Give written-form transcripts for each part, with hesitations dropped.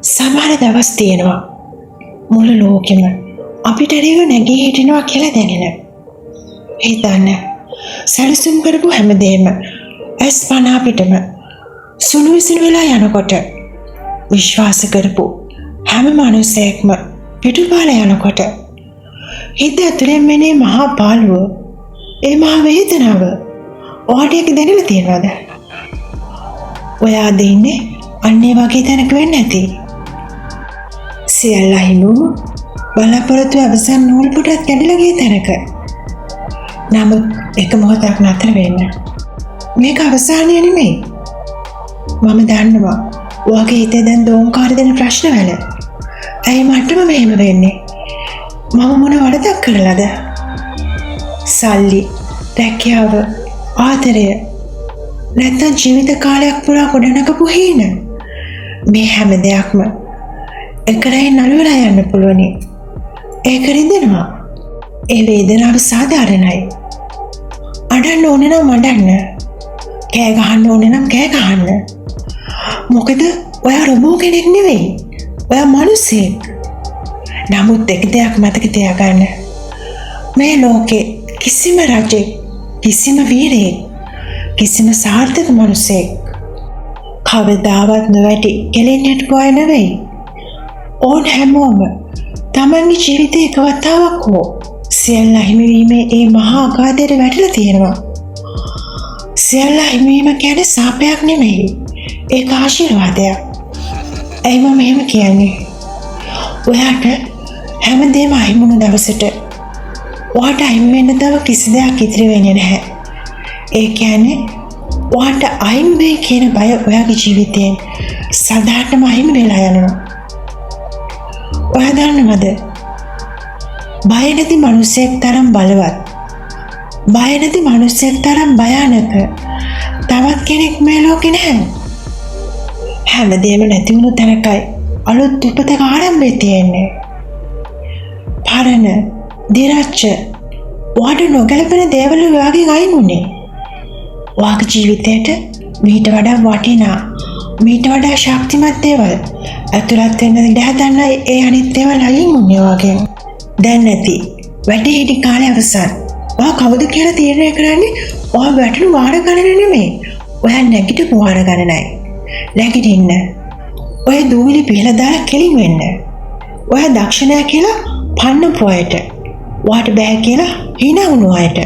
සමහර දවස් තියෙනවා මුළු ලෝකෙම අපිට රිව නැගී හිටිනවා කියලා දැනෙන. හිතන්න සැලසුම් කරපු හැමදේම ඇස් පන අපිටම සුණු විසින වෙලා යනකොට විශ්වාස කරපු හැම මනුස්සයෙක්ම පිටුපාල යනකොට හිත ඇතුලෙන් මෙනේ මහා පාළුව ඒ මහා වේදනාව ඔයාට ඒක දැනෙලා තියෙනවද? ඔයා දෙන්නේ අන්නේ වගේ තැනක වෙන්නේ නැති. සියල්ල හිමුම බලාපොරොත්තු අවසන් නූල් පුටත් කැඩලා ගිය තැනක. නමුත් එක මොහොතක් නතර වෙන්න. මේක අවසානය නෙමෙයි. මම දන්නවා ඔයාගේ හිතේ දැන් දෝංකාර දෙන ප්‍රශ්න වල. ඇයි මටම මෙහෙම වෙන්නේ? මම මොන වරදක් කරලාද? සල්ලි, රැකියාව, ආදරය නැත්නම් ජීවිත කාලයක් පුරා ගොඩනගපු හීන මේ හැම දෙයක්ම එකරයි නළු වෙලා යන්න පුළුවනි. ඒක රිදෙනවා. ඒ වේදනාව සාධාරණයි. අඬන්න ඕනේ නම් අඬන්න. කෑ ගහන්න ඕනේ නම් කෑ ගහන්න. මොකද ඔයා රොබෝ කෙනෙක් නෙවෙයි. ඔයා මිනිසෙක්. නමුත් එක දෙයක් මතක තියාගන්න. මේ ලෝකේ කිසිම රජෙක්, කිසිම වීරයෙක්, කිසිම සාර්ථක මිනිසෙක් කවදාවත් නොවැටි එළියට ගොය නෙවෙයි. ඕන් හැමෝම තමන්ගේ ජීවිතේ එක වතාවක් හෝ සියල්ල හිමිවීමේ ඒ මහා අගාධයට වැටිලා තියෙනවා. සියල්ල හිමිවීම කියන්නේ සාපයක් නෙමෙයි. ඒක ආශිර්වාදයක්. ඇයි මම එහෙම කියන්නේ? ඔයාට හැමදේම අහිමුණු දවසට ඔයාට අහිමි වෙන්න තව කිසි දෙයක් ඉතිරි වෙන්නේ නැහැ. ඒ කියන්නේ ඔයාට අහිමි වෙයි කියන බය ඔයාගේ ජීවිතයෙන් සදාටම අහිමි වෙලා යනවා. ඔයා දන්නවද? බය නැති මිනිසෙක් තරම් බලවත්, බය නැති මිනිසෙක් තරම් භයානක තවත් කෙනෙක් මේ ලෝකේ නැහැ. හැමදේම නැති වුණු තැනකයි අලුත් උපතක ආරම්භය තියෙන්නේ. පරණ, දිරච්ච, ඔයාට නොගැලපෙන දේවල් ඔයාගෙන් අයින් වුණේ. ඔයාගේ ජීවිතයට මීට වඩා වටිනා, මීට වඩා ශක්තිමත් දේවල් ඇතුළත් වෙන්න ඉඩ හදන්නයි ඒ අනිත් දේවල් අයින් වුණේ ඔයාගෙන්. දැන් නැති වැඩි හිටි කාලේ අවසන්. ඔයා කවුද කියලා තීරණය කරන්නේ ඔයා වැටුණු වාර ගණන නෙමෙයි. ඔයා නැගිටපු වාර ගණනයි. නැගිටින්න. ඔය දූවිලි පිහලා දාලා කෙලින් වෙන්න. ඔයා දක්ෂ නැහැ කියලා පන්නපු අයට, ඔයාට බෑ කියලා hina වුණු අයට,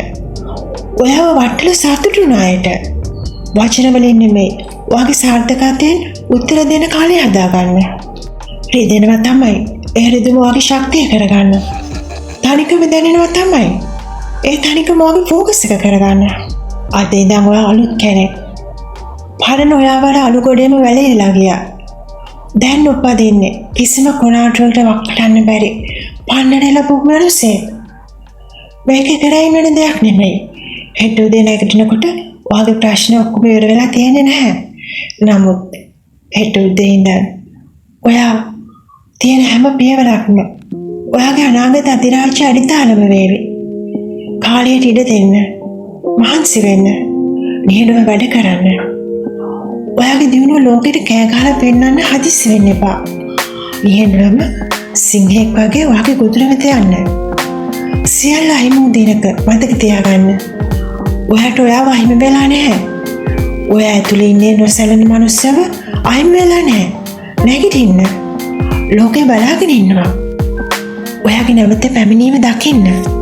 ඔයාව වටල සතුටු වුණ අයට වචන වලින් නෙමෙයි ඔයාගේ සාර්ථකත්වයෙන් උත්තර දෙන කාලය හදාගන්න. රිදෙනවා තමයි. ඒ රිදුම ඔයාගේ ශක්තිය කරගන්න. තනිකම දැනෙනවා තමයි. ඒ තනිකම ඔයාගේ ફોකස් එක කරගන්න. අද ඉඳන් ඔයා අලුත් කෙනෙක්. පරණ ඔයාවල අලු ගොඩේම වැළේලා ගියා. දැන් උපදින්නේ කිසිම කොනාට වලට වක්කටන්න බැරි පන්නන ලැබු මිනිසෙක්. මේක කරයි වෙන දෙයක් නෙමෙයි. හෙට උදේ නැගිටිනකොට ඔයාගේ ප්‍රශ්න ඔක්කොම ඉවර වෙලා තියෙන්නේ නැහැ. නමුත් හෙට උදේ ඉඳන් ඔයා තියෙන හැම පියවරක්ම ඔයාගේ අනාගත අධිරාජ්‍ය අඩිතාලම වේවි. කාලයට ඉඩ දෙන්න, මහන්සි වෙන්න, නිහඬව වැඩ කරන්න. ඔයාගේ දිනුව ලෝකෙට කෑ ගහලා පෙන්නන්න හදිස්සි වෙන්න එපා. නිහඬවම සිංහෙක් වගේ ඔයාගේ ගොදුර වෙත යන්න. සියල්ල අහිමි දිනක මතක තියාගන්න. ඔයාට ඔයාව අහිමි වෙලා නැහැ. ඔයා ඇතුලේ ඉන්නේ නොසැලෙන මනුස්සයව අහිමි වෙලා නැහැ. නැගිටින්න. ලෝකේ බලාගෙන ඉන්නවා. ඔයාගේ නැවත පැමිණීම දකින්න.